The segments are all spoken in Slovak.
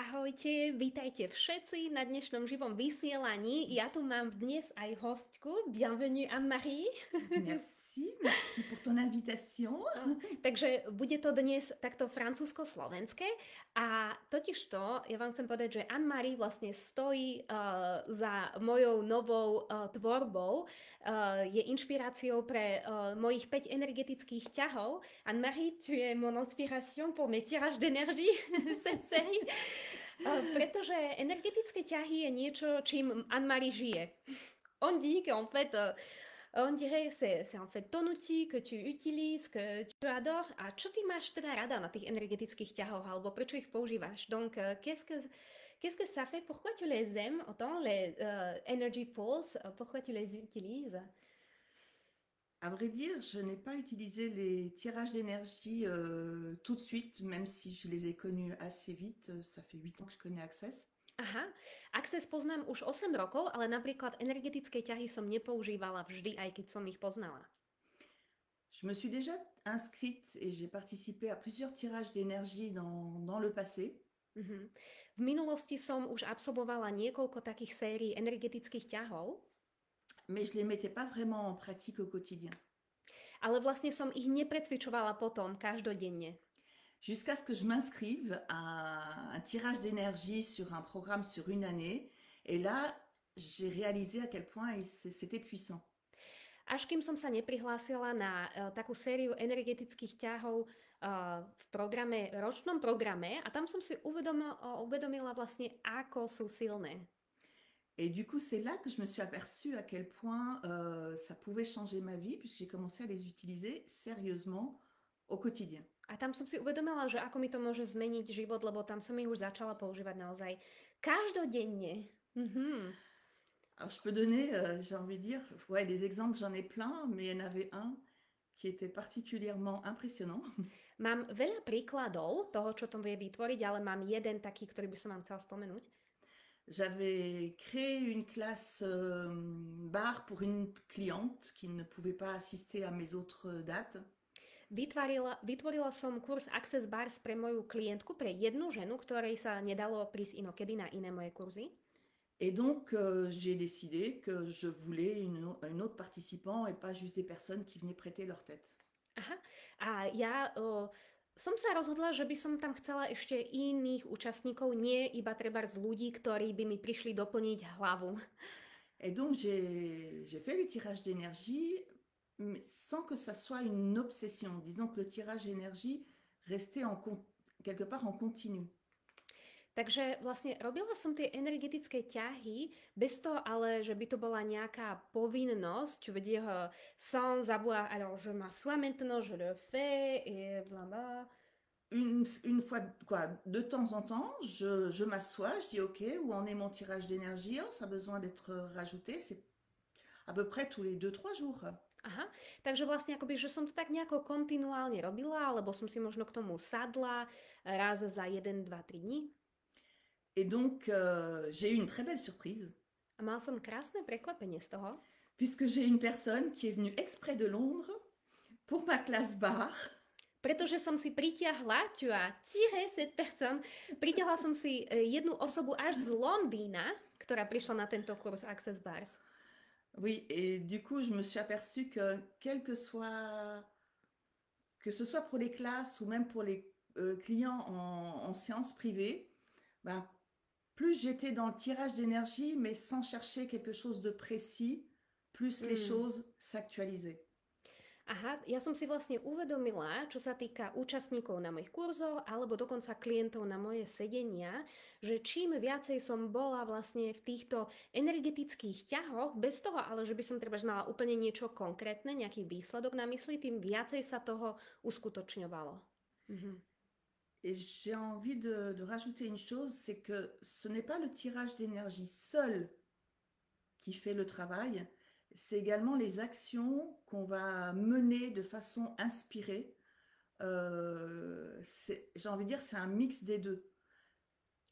Ahojte, vítajte všetci na dnešnom živom vysielaní. Ja tu mám dnes aj hostku. Bienvenue Anne-Marie. Merci pour ton invitation. Takže bude to dnes takto francúzsko-slovenské a totižto ja vám chcem povedať, že Anne-Marie vlastne stojí za mojou novou tvorbou, je inšpiráciou pre mojich 5 energetických ťahov. Anne-Marie, tu es mon inspiration pour mes tirages d'énergie cette série, pretože energetické ťahy je niečo, čím Anne-Marie žije. On dit qu'en fait, on dirait que c'est en fait ton outil que tu utilises, que tu adores. A čo ty máš teda rada na tých energetických ťahoch, alebo prečo ich používaš? Donc, qu'est-ce que ça fait? Pourquoi tu les aimes autant, les energy pulse? Pourquoi tu les utilises? À vrai dire, je n'ai pas utilisé les tirages d'énergie tout de suite, même si je les ai connus assez vite. Ça fait 8 ans que je connais Access. Aha, Access poznám už 8 rokov, ale napríklad energetické ťahy som nepoužívala vždy, aj keď som ich poznala. Je me suis déjà inscrite et j'ai participé à plusieurs tirages d'énergie dans le passé. Mhm. V minulosti som už absolvovala niekoľko takých sérií energetických ťahov, Mais je ne les mettais pas vraiment en pratique au quotidien. ale vlastne som ich neprecvičovala potom každodenne. Jusqu'à ce que je m'inscrive à un tirage d'énergie sur un programme sur une année. Et là, j'ai réalisé à quel point c'était puissant. Až kým som sa neprihlásila na takú sériu energetických ťahov v programe, ročnom programe a tam som si uvedomila vlastne, ako sú silné. Et du coup, c'est là que je me suis aperçue à quel point ça pouvait changer ma vie, puisque j'ai commencé à les utiliser sérieusement au quotidien. A tam som si uvedomila, že ako mi to môže zmeniť život, lebo tam som ich už začala používať naozaj každodenne. Mhm. Alors, je peux donner, j'ai envie de dire, ouais, des exemples, j'en ai plein, mais il y en avait un qui était particulièrement impressionnant. Mám veľa príkladov toho, čo to vie vytvoriť, ale mám jeden taký, ktorý by som vám chcela spomenúť. J'avais créé une classe bar pour une cliente qui ne pouvait pas assister à mes autres dates. Vytvorila som kurz Access Bars pre moju klientku, pre jednu ženu, ktorej sa nedalo prísť inokedy na iné moje kurzy. Et donc, j'ai décidé que je voulais une autre participant et pas juste des personnes qui venaient prêter leur tête. Aha. A ja som sa rozhodla, že by som tam chcela ešte iných účastníkov, nie iba treba z ľudí, ktorí by mi prišli doplniť hlavu. Et donc, j'ai fait les tirages d'énergie, mais sans que ça soit une obsession. Disons que le tirage d'énergie restait quelque part en continu. Takže vlastne robila som tie energetické ťahy bez toho ale, že by to bola nejaká povinnosť, tu veux dire sans avoir, alors je m'assois maintenant, je le fais et blablabla. Une fois, quoi, de temps en temps, je m'assois, je dis OK, où en est mon tirage d'énergie? Oh, ça a besoin d'être rajouté. C'est à peu près tous les 2-3 jours. Aha, takže vlastne akoby, že som to tak nejako kontinuálne robila, alebo som si možno k tomu sadla raz za 1, 2, 3 dní. Et donc, j'ai eu une très belle surprise. A mal som krásne prekvapenie z toho, puisque j'ai une personne qui est venue exprès de Londres pour ma classe bar. pretože som si pritiahla, tu as tiré cette personne, pritiahla som si jednu osobu až z Londýna, ktorá prišla na tento kurz Access Bars. Oui, et du coup, je me suis aperçue que que ce soit pour les classes ou même pour les clients en séance privée, ben, plus j'étais dans le tirage d'énergie, mais sans chercher quelque chose de précis, plus les choses s'actualisaient. Aha, ja som si vlastne uvedomila, čo sa týka účastníkov na mojich kurzoch alebo dokonca klientov na moje sedenia, že čím viacej som bola vlastne v týchto energetických ťahoch, bez toho ale, že by som treba mala úplne niečo konkrétne, nejaký výsledok na mysli, tým viacej sa toho uskutočňovalo. Mhm. Et j'ai envie de rajouter une chose, c'est que ce n'est pas le tirage d'énergie seul qui fait le travail, c'est également les actions qu'on va mener de façon inspirée. J'ai envie de dire, c'est un mix des deux.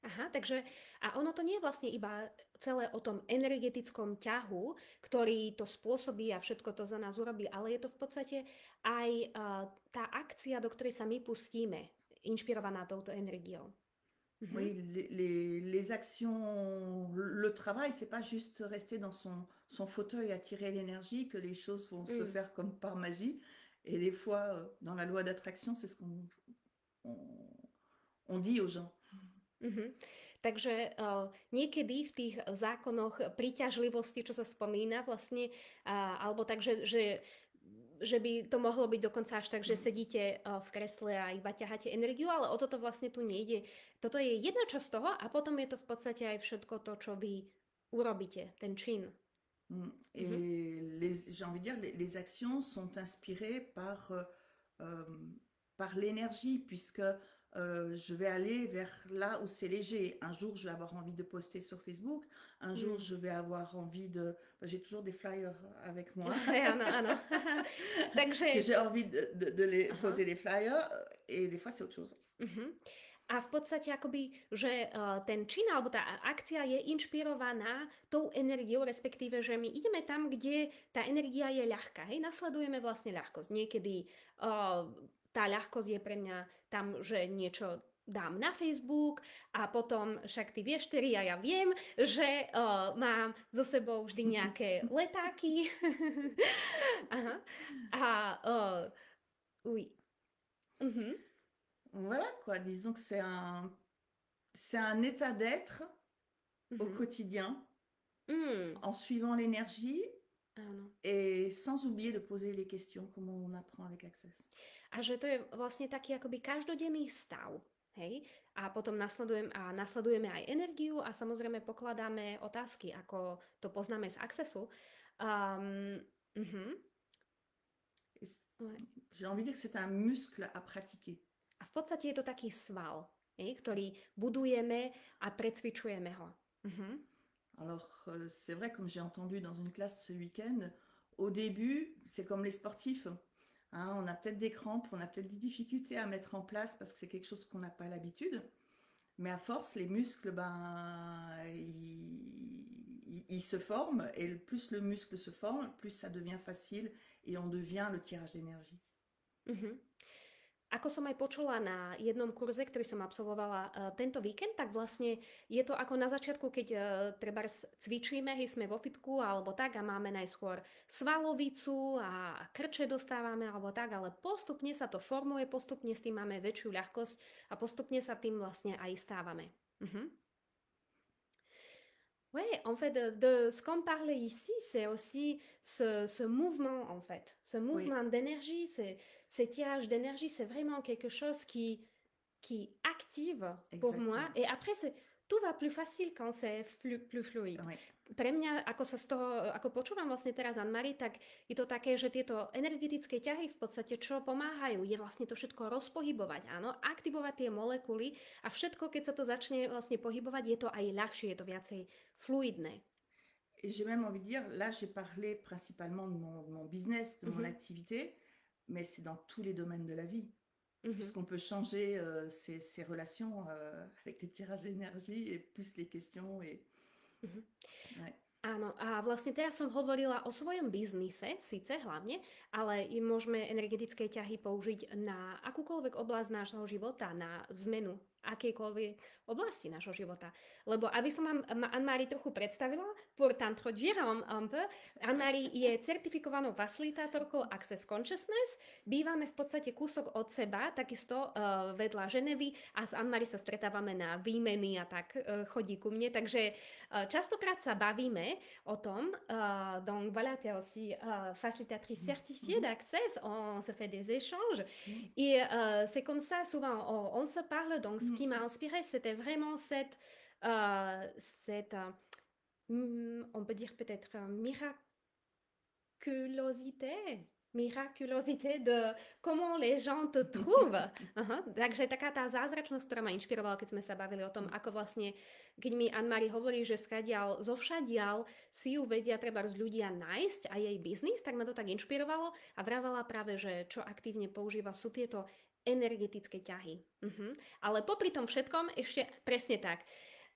Aha, takže a ono to nie je vlastne iba celé o tom energetickom ťahu, ktorý to spôsobí a všetko to za nás urobí, ale je to v podstate aj tá akcia, do ktorej sa my pustíme, inšpirovaná touto energiou. Mhm. Oui, les actions, le travail, c'est pas juste rester dans son fauteuil à tirer l'énergie, que les choses vont se Mm. faire comme par magie. Et des fois, dans la loi d'attraction, c'est ce on, on dit aux gens. Mhm. Takže niekedy v tých zákonoch príťažlivosti, čo sa spomína vlastne, alebo tak, že by to mohlo byť dokonca až tak, že Mm. sedíte v kresle a iba ťaháte energiu, ale o toto vlastne tu nejde. Toto je jedna časť toho a potom je to v podstate aj všetko to, čo vy urobíte, ten čin. Mm. Mhm. Et j'ai envie de dire, les actions sont inspirées euh, par l'énergie, puisque je vais aller vers là où c'est léger. Un jour, je vais avoir envie de poster sur Facebook. Un jour, Mm. je vais avoir envie de... J'ai toujours des flyers avec moi, Áno, áno. que Takže... j'ai envie de les Aha. poser les flyers, et des fois, c'est autre chose. Mhm. A v podstate akoby, že ten čin alebo tá akcia je inšpirovaná tou energiou, respektíve, že my ideme tam, kde tá energia je ľahká. Hej, nasledujeme vlastne ľahkosť. Niekedy tá ľahkosť je pre mňa tam, že niečo dám na Facebook a potom, však ty vieš, Terry, a ja viem, že mám so sebou vždy nejaké letáky. Aha. A uj. Mhm. Voilà, quoi. Disons que c'est un état d'être au Mhm. quotidien, Mm. en suivant l'énergie Áno. et sans oublier de poser les questions comme on apprend avec Access. A že to je vlastne taký akoby každodenný stav. Hej? A potom nasledujeme aj energiu a samozrejme pokladáme otázky, ako to poznáme z Accessu. Um, uh-huh. Et j'ai envie de dire que c'est un muscle à pratiquer. A v podstate je to taký sval, hej? Ktorý budujeme a precvičujeme ho. Uh-huh. Alors, c'est vrai, comme j'ai entendu dans une classe ce week-end, au début, c'est comme les sportifs. Hein, on a peut-être des crampes, on a peut-être des difficultés à mettre en place parce que c'est quelque chose qu'on n'a pas l'habitude. Mais à force, les muscles, ben, ils se forment. Et plus le muscle se forme, plus ça devient facile et on devient le tirage d'énergie. Uh-huh. Ako som aj počula na jednom kurze, ktorý som absolvovala tento víkend, tak vlastne je to ako na začiatku, keď treba cvičíme, hej, sme vo fitku alebo tak a máme najskôr svalovicu a krče dostávame alebo tak, ale postupne sa to formuje, postupne s tým máme väčšiu ľahkosť a postupne sa tým vlastne aj stávame. Mhm. Ouais, en fait, ce qu'on parlait ici, c'est aussi ce mouvement, en fait. Ce Oui, mouvement d'énergie, ces tirages d'énergie, c'est vraiment quelque chose qui active pour moi. exactement. Et après, tout va plus facile quand c'est plus fluide. Oui. Pre mňa, ako sa z toho, ako počúvam vlastne teraz Anne-Marie, tak je to také, že tieto energetické ťahy v podstate čo pomáhajú, je vlastne to všetko rozpohybovať, áno, aktivovať tie molekuly a všetko, keď sa to začne vlastne pohybovať, je to aj ľahšie, je to viacej fluidné. Et j'ai même envie de dire, là, j'ai parlé principalement de mon business, de mon Mhm, activité, mais c'est dans tous les domaines de la vie. mhm, Puisqu'on peut changer ses relations avec les tirages d'énergie et plus les questions. mhm. Ouais. Áno, a vlastne teraz som hovorila o svojom biznise, síce hlavne, ale i môžeme energetické ťahy použiť na akúkoľvek oblasť nášho života, na zmenu akejkoľvek oblasti nášho života. Lebo aby som vám Anne-Marie trochu predstavila, pour t'introduire un peu, Anne-Marie je certifikovanou facilitátorkou Access Consciousness, bývame v podstate kúsok od seba, takisto vedľa Ženevy a s Anne-Marie sa stretávame na výmeny a tak chodí ku mne, takže častokrát sa bavíme o tom, donc voilà, tu es aussi facilitatrice certifiée d'Access, on se fait des échanges et c'est comme ça souvent on se parle, donc ce qui m'a inspiré c'était vraiment on peut dire peut-être miraculosité de comment les gens te trouvent. Aha, takže taká tá zázračnosť, ktorá ma inšpirovala, keď sme sa bavili o tom, ako vlastne, keď mi Anne-Marie hovorí, že skadiaľ, zovšadiaľ si ju vedia treba z ľudia nájsť a jej biznis, tak ma to tak inšpirovalo a vravala práve, že čo aktívne používa sú tieto energetické ťahy. Ale popri tom všetkom ešte presne tak.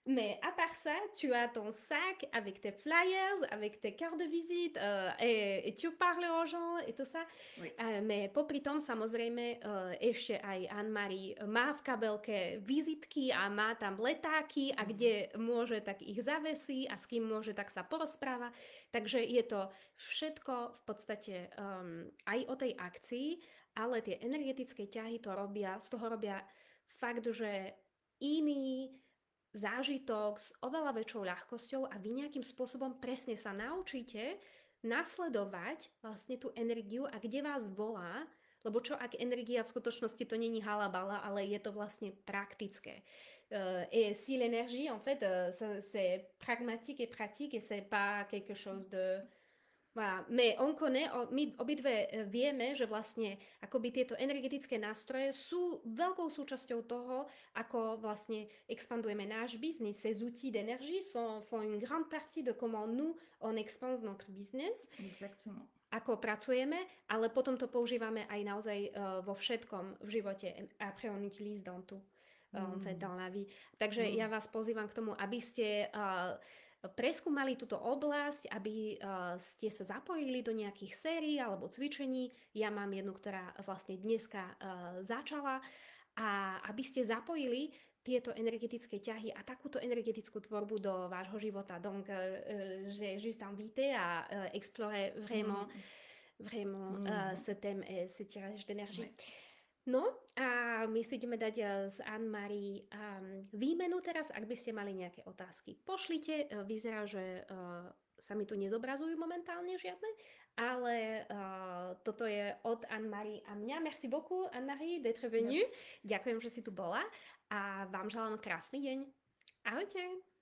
Mais à part ça, tu as ton sac avec tes flyers, avec tes cartes de visite et tu parles aux gens et tout ça. Oui. Mais popri tom samozrejme ešte aj Anne-Marie má v kabelke vizitky a má tam letáky a Mhm. kde môže, tak ich zavesí a s kým môže, tak sa porozpráva. Takže je to všetko v podstate aj o tej akcii, ale tie energetické ťahy to robia, z toho robia fakt, že iný zážitok s oveľa väčšou ľahkosťou a vy nejakým spôsobom presne sa naučíte nasledovať vlastne tú energiu a kde vás volá, lebo čo ak energia v skutočnosti to není halabala, ale je to vlastne praktické. Et si l'énergie, en fait, c'est pragmatique et pratique et c'est pas quelque chose de. Voilà. Mais on connaît, my obidve vieme, že vlastne akoby tieto energetické nástroje sú veľkou súčasťou toho, ako vlastne expandujeme náš biznis. Ces outils d'énergie font une grande partie de comment nous, on expande notre business. Exactement. Ako pracujeme, ale potom to používame aj naozaj vo všetkom v živote. Après on utilise dans tout, en fait, dans la vie. Takže ja vás pozývam k tomu, aby ste preskúmali túto oblasť, aby ste sa zapojili do nejakých sérií alebo cvičení. Ja mám jednu, ktorá vlastne dneska začala a aby ste zapojili tieto energetické ťahy a takúto energetickú tvorbu do vášho života. Donc, j'ai juste invité à explorer vraiment ce thème et ce tirage d'énergie. Ouais. No a my si ideme dať s Anne-Marie výmenu teraz, ak by ste mali nejaké otázky. Pošlite, vyzerá, že sa mi tu nezobrazujú momentálne žiadne, ale toto je od Anne-Marie a mňa. Merci beaucoup, Anne-Marie, d'être venue. Yes. Ďakujem, že si tu bola a vám želám krásny deň. Ahojte.